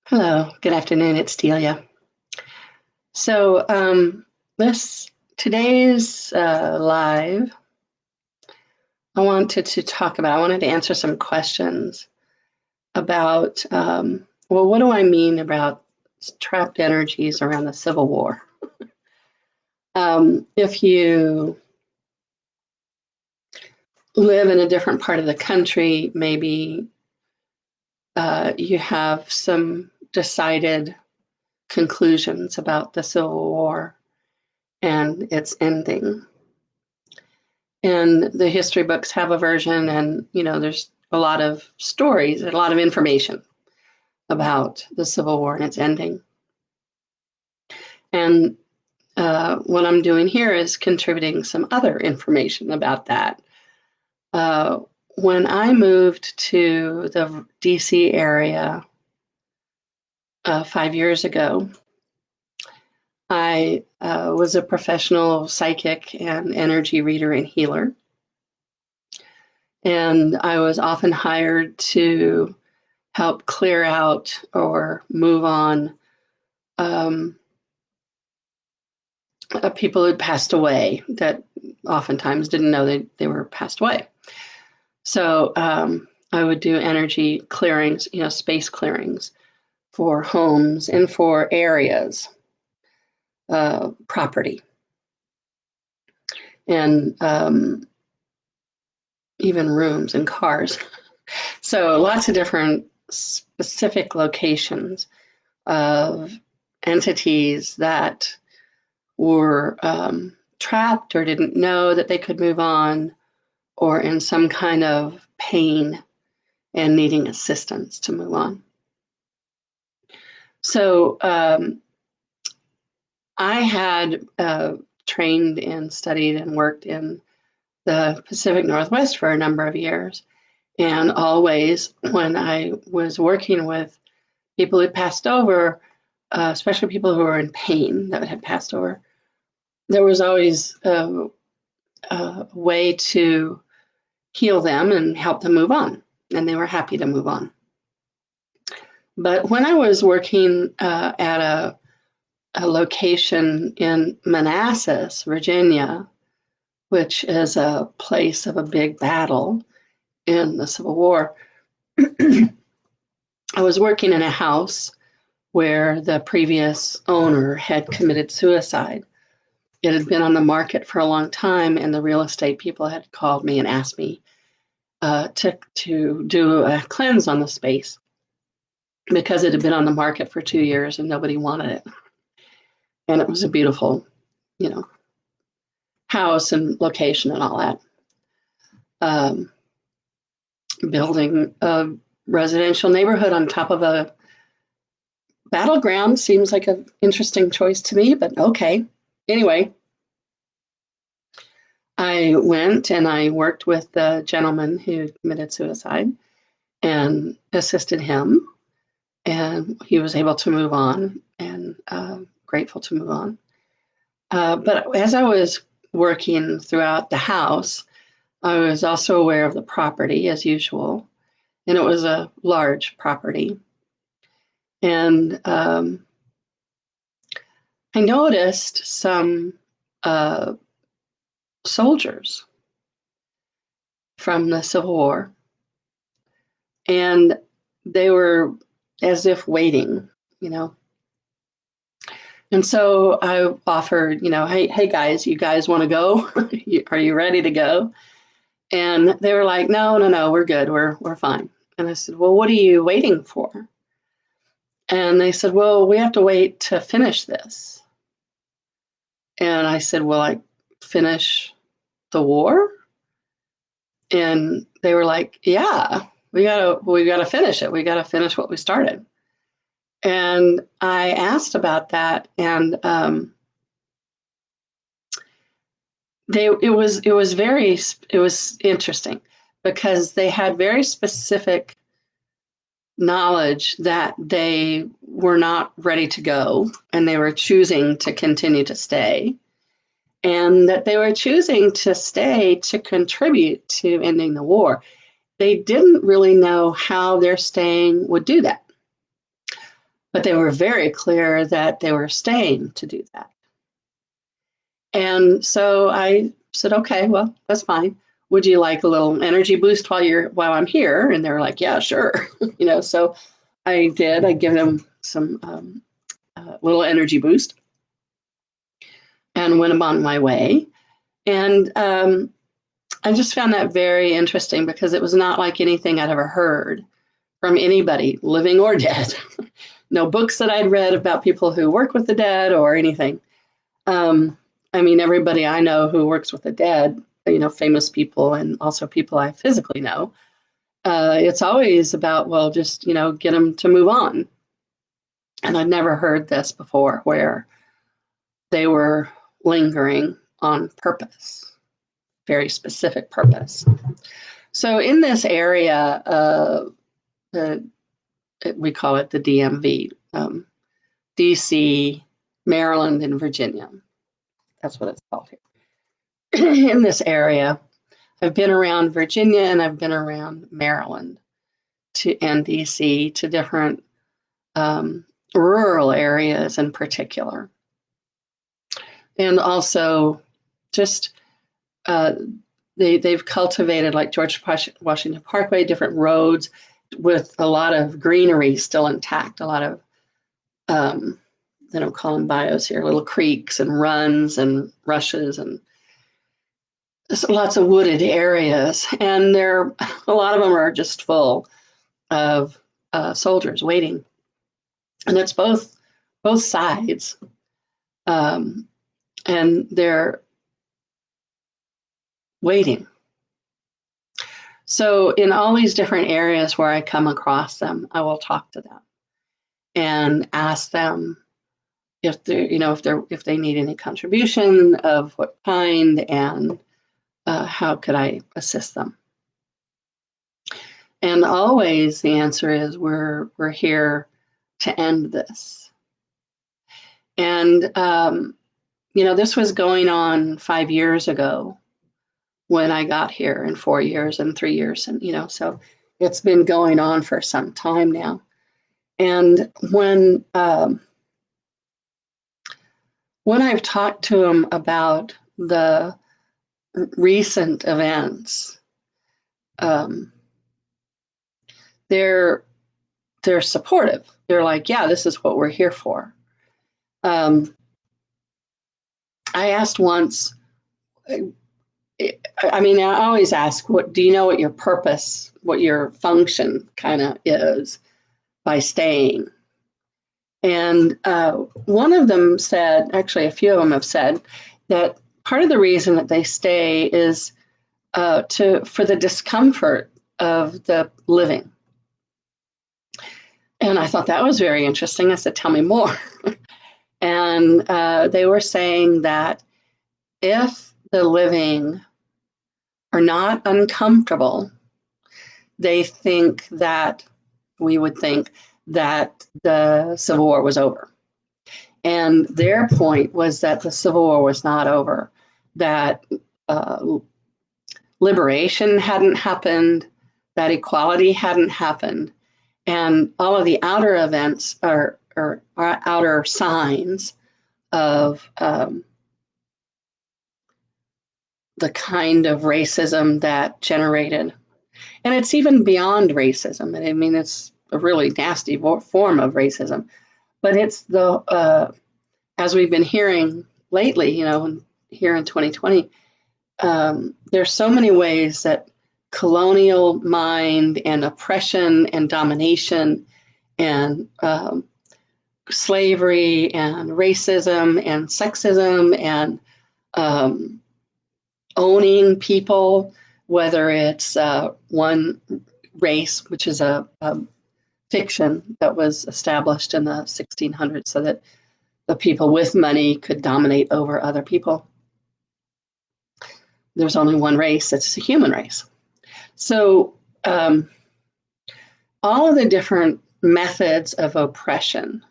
Hello, good afternoon. It's Delia. So, this today's live, I wanted to answer some questions about, well, what do I mean about trapped energies around the Civil War? If you live in a different part of the country, maybe you have some decided conclusions about the Civil War and its ending. And the history books have a version, and there's a lot of stories, a lot of information about the Civil War and its ending. And what I'm doing here is contributing some other information about that. When I moved to the DC area 5 years ago, I was a professional psychic and energy reader and healer. And I was often hired to help clear out or move on people who'd passed away that oftentimes didn't know they were passed away. So I would do energy clearings, space clearings for homes and for areas, property, and even rooms and cars. So lots of different specific locations of entities that were trapped or didn't know that they could move on, or in some kind of pain and needing assistance to move on. So I had trained and studied and worked in the Pacific Northwest for a number of years. And always when I was working with people who passed over, especially people who were in pain that had passed over, there was always a way to heal them and help them move on. And they were happy to move on. But when I was working at a location in Manassas, Virginia, which is a place of a big battle in the Civil War, I was working in a house where the previous owner had committed suicide. It had been on the market for a long time, and the real estate people had called me and asked me to do a cleanse on the space because it had been on the market for 2 years and nobody wanted it. And it was a beautiful, house and location and all that. Building a residential neighborhood on top of a battleground seems like an interesting choice to me, but okay. Anyway, I went and I worked with the gentleman who committed suicide and assisted him, and he was able to move on, and grateful to move on. But as I was working throughout the house, I was also aware of the property as usual, and it was a large property. And I noticed some soldiers from the Civil War, and they were as if waiting, And so I offered, hey guys, you guys want to go? Are you ready to go? And they were like, no, we're good, we're fine. And I said, well, what are you waiting for? And they said, well, we have to wait to finish this. And I said, well, like finish the war? And they were like, yeah, we gotta finish it. We gotta finish what we started. And I asked about that, and it was interesting because they had very specific knowledge that they were not ready to go, and they were choosing to continue to stay, and that they were choosing to stay to contribute to ending the war. They didn't really know how their staying would do that. but they were very clear that they were staying to do that. And so I said, okay, well, that's fine. Would you like a little energy boost while I'm here? And they were like, yeah, sure. So I did. I give them some little energy boost and went on my way. And I just found that very interesting because it was not like anything I'd ever heard from anybody, living or dead. No books that I'd read about people who work with the dead or anything. I mean, everybody I know who works with the dead, famous people and also people I physically know, it's always about, well, just, get them to move on. And I'd never heard this before where they were lingering on purpose, very specific purpose. So in this area, we call it the DMV, DC, Maryland, and Virginia. That's what it's called here. In this area, I've been around Virginia and I've been around Maryland and DC to different rural areas in particular. And also just they've cultivated, like George Washington Parkway, different roads with a lot of greenery still intact, a lot of, they don't call them bios here, little creeks and runs and rushes and lots of wooded areas. And a lot of them are just full of soldiers waiting. And it's both sides. And they're waiting. So in all these different areas where I come across them, I will talk to them and ask them if they need any contribution, of what kind, and how could I assist them. And always the answer is we're here to end this. And this was going on 5 years ago when I got here, and 4 years and 3 years, and so it's been going on for some time now. And when I've talked to them about the recent events, they're supportive. They're like, yeah, this is what we're here for. I asked once, I always ask, what do you know what your purpose, what your function kind of is by staying? And one of them said, actually a few of them have said, that part of the reason that they stay is for the discomfort of the living. And I thought that was very interesting. I said, tell me more. And they were saying that if the living are not uncomfortable, we would think that the Civil War was over. And their point was that the Civil War was not over, that liberation hadn't happened, that equality hadn't happened, and all of the outer events are outer signs of the kind of racism that generated. And it's even beyond racism. I mean, it's a really nasty form of racism. But it's as we've been hearing lately, here in 2020, there's so many ways that colonial mind and oppression and domination and slavery and racism and sexism and owning people, whether it's one race, which is a fiction that was established in the 1600s so that the people with money could dominate over other people. There's only one race, it's the human race. So all of the different methods of oppression,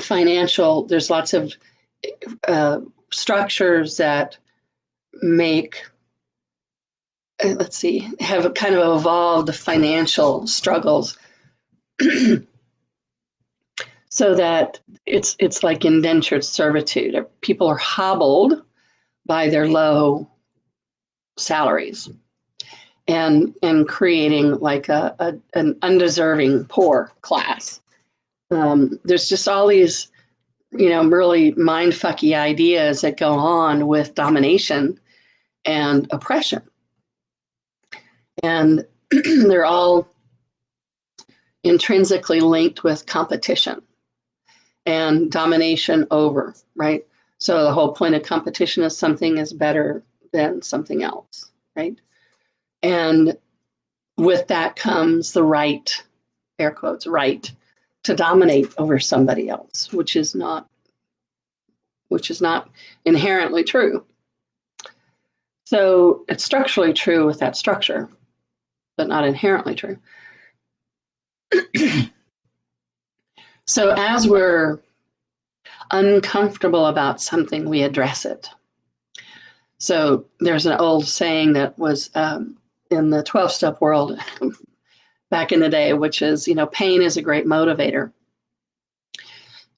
financial, there's lots of structures that have kind of evolved financial struggles so that it's like indentured servitude. People are hobbled by their low salaries and creating like an undeserving poor class. There's just all these, really mindfucky ideas that go on with domination and oppression. And they're all intrinsically linked with competition and domination over, right? So the whole point of competition is something is better than something else, right? And with that comes the right, air quotes, right, to dominate over somebody else, which is not inherently true. So it's structurally true with that structure, but not inherently true. So as we're uncomfortable about something, we address it. So there's an old saying that was in the 12-step world back in the day, which is, pain is a great motivator.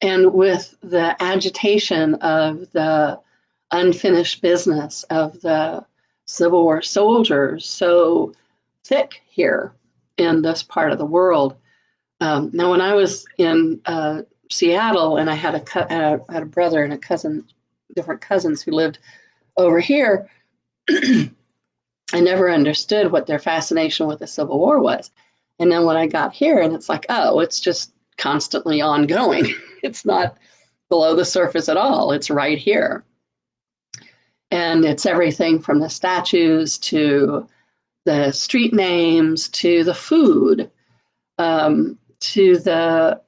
And with the agitation of the unfinished business of the Civil War soldiers so thick here in this part of the world. Now, when I was in Seattle, and I had a brother and a cousin, different cousins who lived over here, I never understood what their fascination with the Civil War was. And then when I got here, and it's like, oh, it's just constantly ongoing. It's not below the surface at all. It's right here. And it's everything from the statues to the street names to the food, to the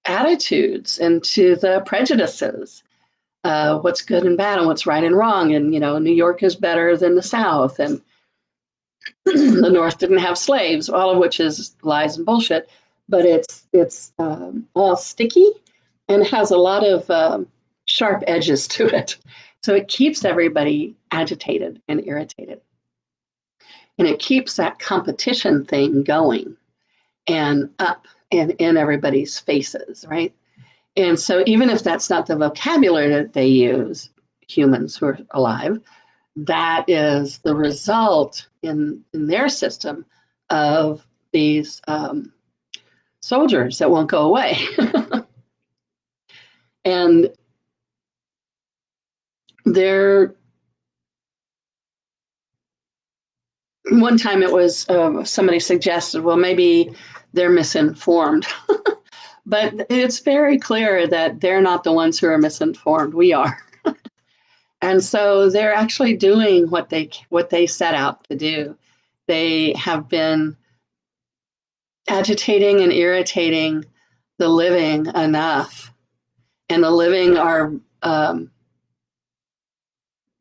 attitudes and to the prejudices, what's good and bad and what's right and wrong. And, New York is better than the South, and the North didn't have slaves, all of which is lies and bullshit. But it's all sticky and has a lot of sharp edges to it. So it keeps everybody agitated and irritated. And it keeps that competition thing going and up and in everybody's faces, right? And so even if that's not the vocabulary that they use, humans who are alive, that is the result in their system of these soldiers that won't go away. And one time it was somebody suggested, well, maybe they're misinformed. But it's very clear that they're not the ones who are misinformed. We are. And so they're actually doing what they set out to do. They have been agitating and irritating the living enough. And the living are,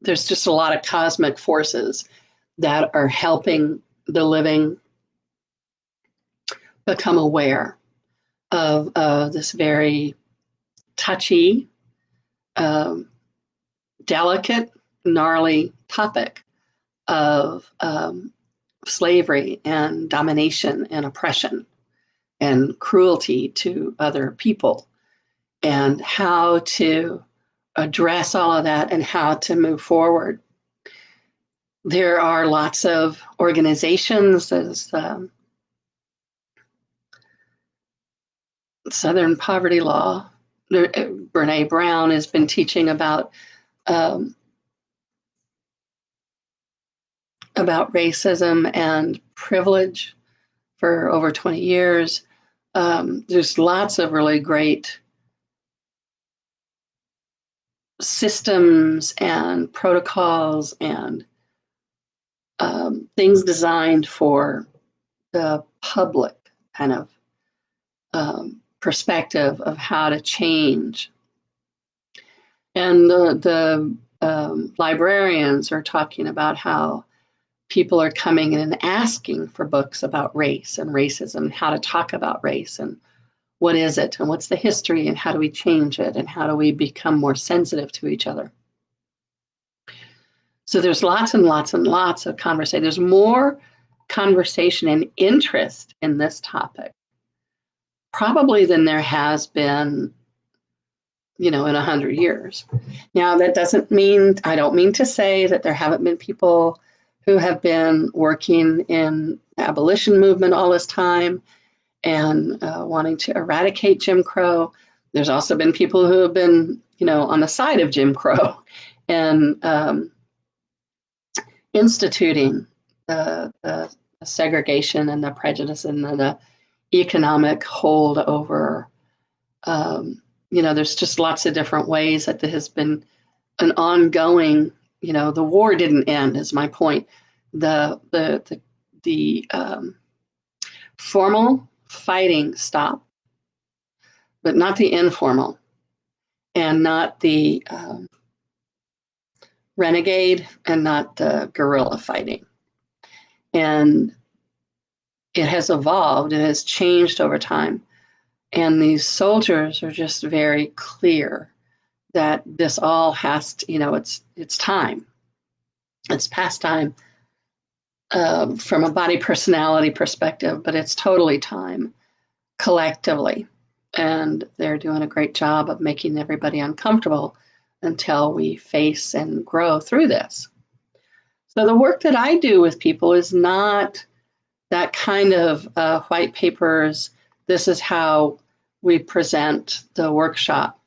there's just a lot of cosmic forces that are helping the living become aware of this very touchy, delicate, gnarly topic of slavery and domination and oppression and cruelty to other people, and how to address all of that and how to move forward. There are lots of organizations, as Southern Poverty Law. Brene Brown has been teaching about racism and privilege for over 20 years. There's lots of really great systems and protocols and things designed for the public kind of perspective of how to change. And the librarians are talking about how people are coming in and asking for books about race and racism, how to talk about race and what is it and what's the history and how do we change it and how do we become more sensitive to each other. So there's lots and lots and lots of conversation. There's more conversation and interest in this topic probably than there has been, in 100 years. Now, that doesn't mean, I don't mean to say that there haven't been people who have been working in the abolition movement all this time and wanting to eradicate Jim Crow. There's also been people who have been, on the side of Jim Crow and instituting the segregation and the prejudice and the economic hold over. There's just lots of different ways that there has been an ongoing. The war didn't end, is my point. The formal fighting stopped, but not the informal, and not the renegade, and not the guerrilla fighting. And it has evolved, it has changed over time. And these soldiers are just very clear that this all has to, it's time. It's past time from a body personality perspective, but it's totally time collectively. And they're doing a great job of making everybody uncomfortable until we face and grow through this. So the work that I do with people is not that kind of white papers, this is how we present the workshop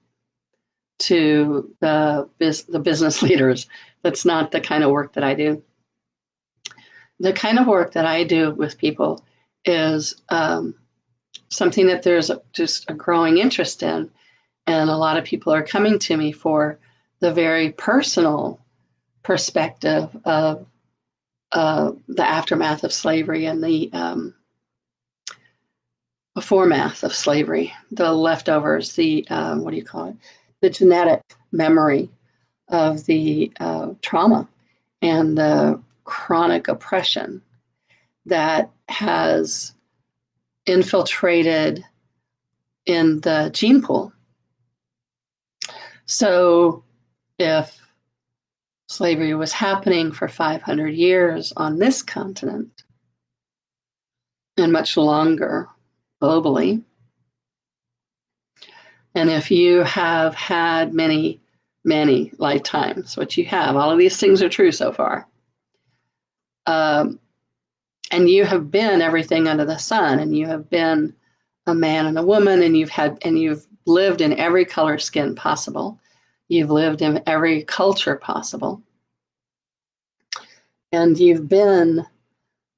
to the business leaders. That's not the kind of work that I do. The kind of work that I do with people is something that there's just a growing interest in. And a lot of people are coming to me for the very personal perspective of the aftermath of slavery and the foremath of slavery, the leftovers, the, the genetic memory of the trauma and the chronic oppression that has infiltrated in the gene pool. So if slavery was happening for 500 years on this continent and much longer globally, and if you have had many, many lifetimes, which you have, all of these things are true so far, and you have been everything under the sun, and you have been a man and a woman, and you've lived in every color skin possible. You've lived in every culture possible. And you've been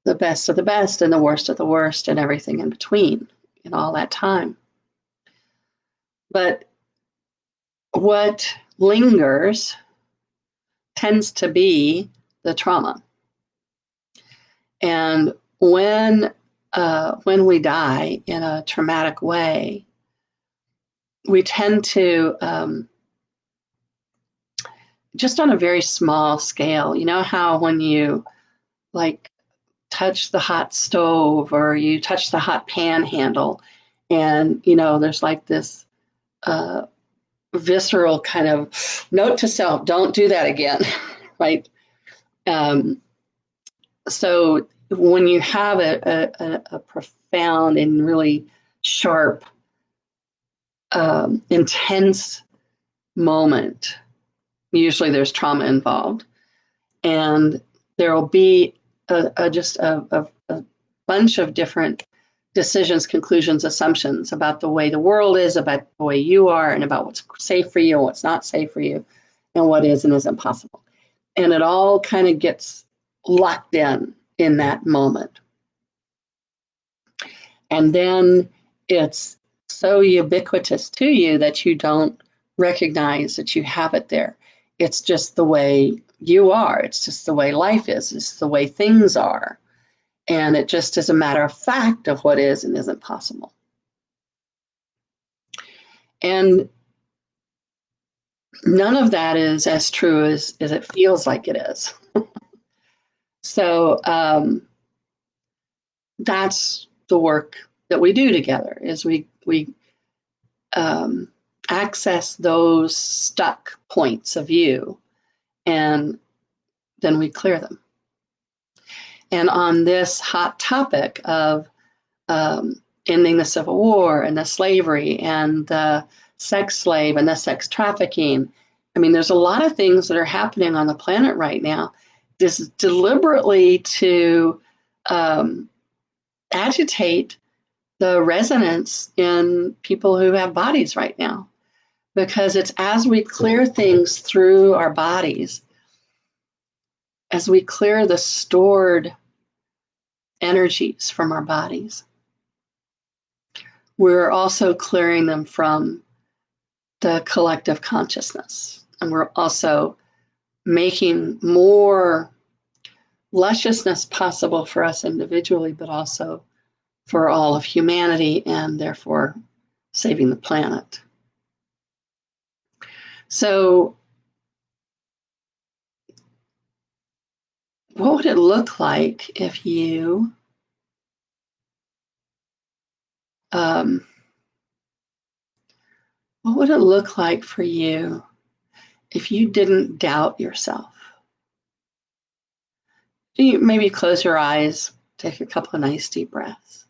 the best of the best and the worst of the worst and everything in between in all that time. But what lingers tends to be the trauma. And when we die in a traumatic way, we tend to, just on a very small scale, you know how when you touch the hot stove or you touch the hot pan handle and, there's this visceral kind of note to self, don't do that again, right? So when you have a profound and really sharp, intense moment, usually there's trauma involved, and there will be just a bunch of different decisions, conclusions, assumptions about the way the world is, about the way you are, and about what's safe for you and what's not safe for you, and what is and isn't possible. And it all kind of gets locked in that moment. And then it's so ubiquitous to you that you don't recognize that you have it there. It's just the way you are. It's just the way life is. It's the way things are. And it just is a matter of fact of what is and isn't possible. And none of that is as true as it feels like it is. So that's the work that we do together, is we access those stuck points of view, and then we clear them. And on this hot topic of ending the Civil War and the slavery and the sex slave and the sex trafficking. I mean, there's a lot of things that are happening on the planet right now. This is deliberately to agitate the resonance in people who have bodies right now. Because it's as we clear things through our bodies, as we clear the stored energies from our bodies, we're also clearing them from the collective consciousness. And we're also making more lusciousness possible for us individually, but also for all of humanity, and therefore saving the planet. So what would it look like if you what would it look like for you if you didn't doubt yourself? You maybe close your eyes, take a couple of nice deep breaths,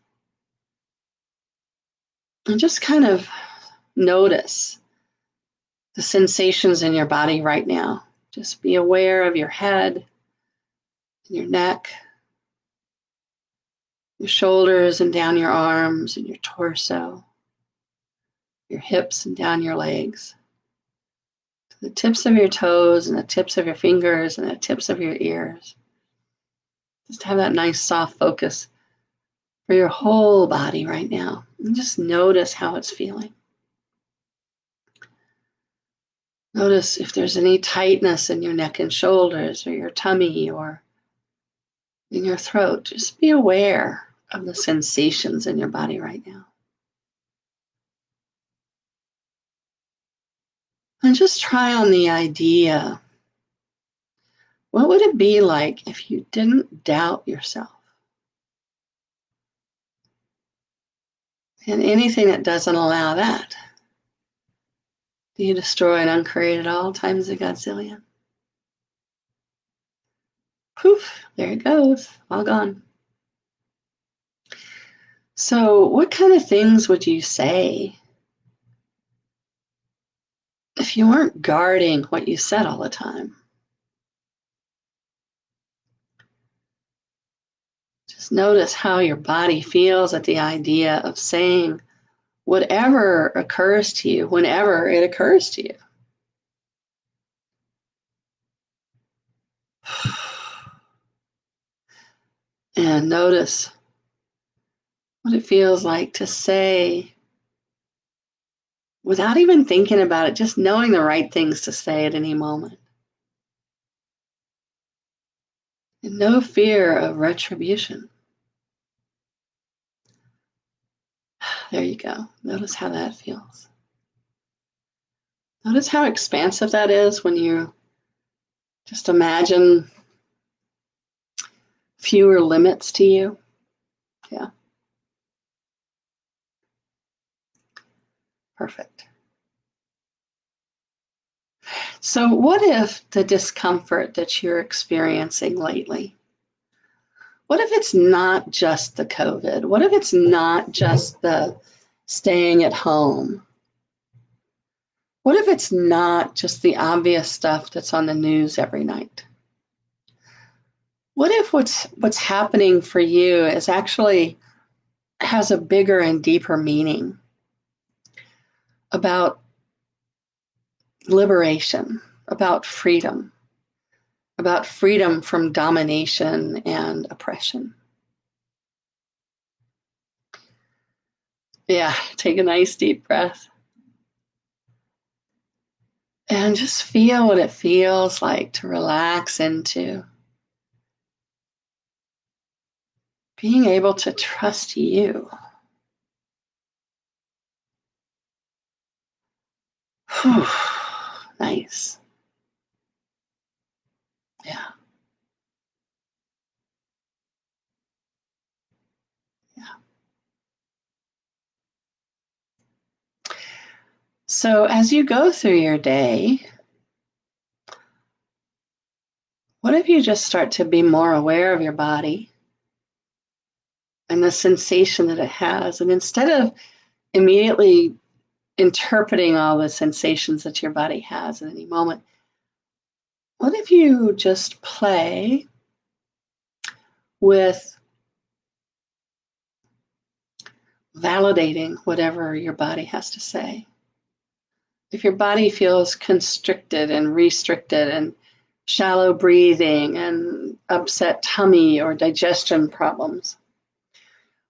and just kind of notice the sensations in your body right now. Just be aware of your head, and your neck, your shoulders and down your arms and your torso, your hips and down your legs, to the tips of your toes and the tips of your fingers and the tips of your ears. Just have that nice soft focus for your whole body right now. And just notice how it's feeling. Notice if there's any tightness in your neck and shoulders or your tummy or in your throat. Just be aware of the sensations in your body right now. And just try on the idea. What would it be like if you didn't doubt yourself? And anything that doesn't allow that, do you destroy and uncreate it all times a godzillion? Poof, there it goes, all gone. So what kind of things would you say if you weren't guarding what you said all the time? Just notice how your body feels at the idea of saying whatever occurs to you whenever it occurs to you. And notice what it feels like to say without even thinking about it, just knowing the right things to say at any moment. And no fear of retribution. There you go. Notice how that feels. Notice how expansive that is when you just imagine fewer limits to you. Yeah. Perfect. So what if the discomfort that you're experiencing lately, what if it's not just the COVID? What if it's not just the staying at home? What if it's not just the obvious stuff that's on the news every night? What if what's happening for you is actually has a bigger and deeper meaning about liberation, about freedom from domination and oppression? Yeah, take a nice deep breath. And just feel what it feels like to relax into being able to trust you. Whew. Nice. Yeah. Yeah. So as you go through your day, what if you just start to be more aware of your body? and the sensation that it has. And instead of immediately interpreting all the sensations that your body has at any moment, what if you just play with validating whatever your body has to say? If your body feels constricted and restricted and shallow breathing and upset tummy or digestion problems,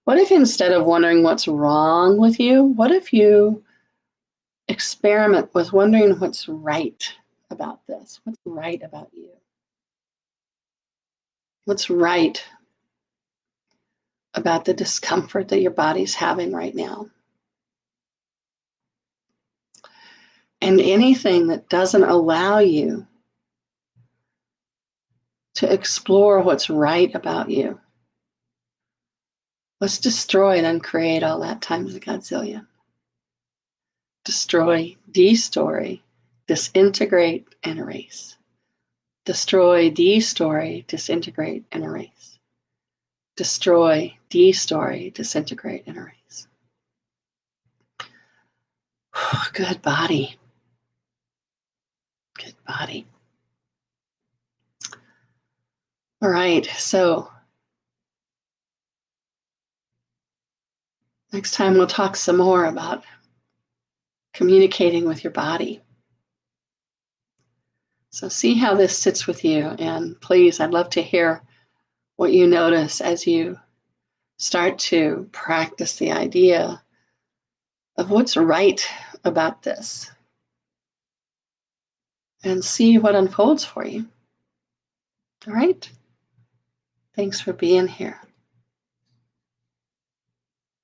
what if instead of wondering what's wrong with you, what if you experiment with wondering what's right about this? What's right about you? What's right about the discomfort that your body's having right now? And anything that doesn't allow you to explore what's right about you, let's destroy and uncreate all that times a godzillion. Destroy, destory, disintegrate, and erase. Destroy, destory, disintegrate, and erase. Destroy, destory, disintegrate, and erase. Good body. Good body. All right, so next time we'll talk some more about communicating with your body. So see how this sits with you, and please, I'd love to hear what you notice as you start to practice the idea of what's right about this, and see what unfolds for you. All right? Thanks for being here.